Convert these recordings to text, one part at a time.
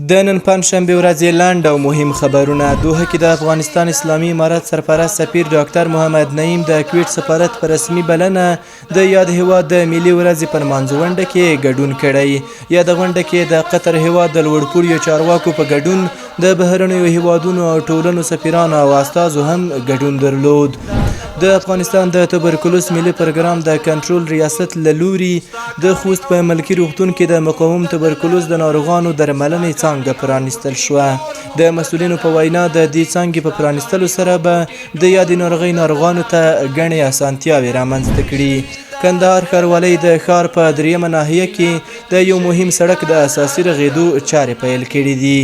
د نن پنجشنبې ورځې لنډ او مهم خبرونه. دوحه کې د افغانستان اسلامي امارت سرپرست سفیر ډاکټر محمد نعیم د کویټ سفارت په رسمي بلنه د یاد هیواد د ملي ورځې پر لمانځغونډه کې ګډون کړی. یاده غونډه کې د قطر هیواد د لوړپوړیو چارواکو په ګډون د بهرنیو هیوادونو او ټولنو سفیرانو او استازو هم ګډون درلود. د افغانستان د توبرکلوس ملي پروګرام د کنټرول ریاست له لوري د خوست په ملکي روغتون کې د مقاوم توبرکلوس د ناروغانو درملنې څانګه پرانیستل شوه. د مسؤلینو په وینا د دې څانګې په پرانیستلو سره به د یادې ناروغۍ ناروغانو ته ګڼې اسانتیاوې رامنځته کړي. کندهار ښاروالۍ د ښار په دریمه ناحیه کې د یو مهم سړک د اساسي رغېدو چارې پیل کړي دي.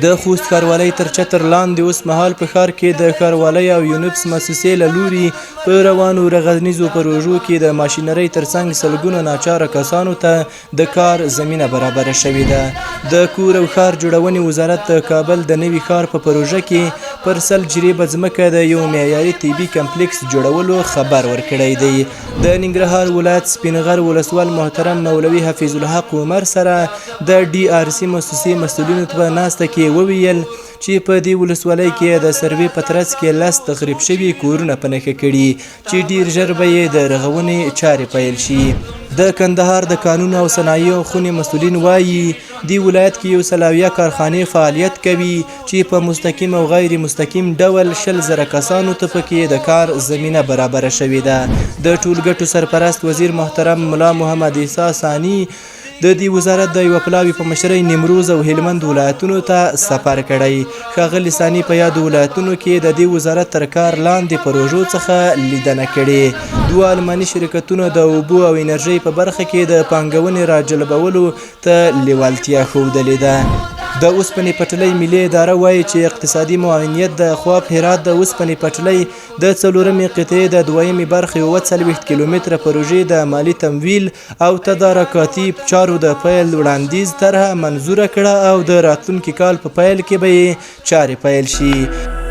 د خوست ښاروالۍ تر چتر لاندې اوس مهال په ښار کې د ښاروالۍ او یونیپس مؤسسې له لوري په روانو رغنیزو پروژو کې د ماشینرۍ ترڅنګ سلګونه ناچاره کسانو ته د کار زمینه برابره شوې ده. د کور او ښار جوړونې وزارت د کابل د نوي ښار په پروژه کې پر 100 جریبه ځمکه د یو معیاري طبي کمپلیکس جوړولو خبر ورکړی دی. د ننګرهار ولایت سپینغر ولسوال محترم مولوي حفیظ الحق عمر سره د ډي آر سي مؤسسې مسؤلینو په ناسته کې وویل چې په دې ولسوالۍ کې د سروې په ترڅ کې 10 تخریب شوي کورونه په نښه کړي چې ډیر ژر به یې د رغونې چارې پیل شي. د کندهار د قانون او صنایعو خونې مسؤلین وایي دی ولایت کې 100 کارخانې فعالیت کوي چې په مستقیم او غیر مستقیم ډول 100,000 کسانو ته پکې د کار زمینه برابره شوې ده. د ټولګټو سرپرست وزیر محترم ملا محمد عیسی ثانی د دې وزارت د یو پلاوي په مشرۍ نیمروز او هلمند ولایتونو ته سفر کړی. ښاغلي ثاني په یاد ولایتونو کې د دې وزارت تر کار لاندې پروژو څخه لیدنه کړې. دوه الماني شرکتونو د اوبو او انرژۍ په برخه کې د پانګونې راجلبولو ته لیوالتیا ښودلې ده. د اوسپنې پټلۍ ملي اداره وایي چې اقتصادي معاونیت د خواف هرات د اوسپنې پټلۍ د 4مې قطعې د 2مې برخې 40 کیلومتره پروژې د مالی تمویل او تدارکاتي چارو د پیل وړاندیز طرحه منظوره کړه او د راتلونکي کال په پیل کې به یې چارې پیل شي.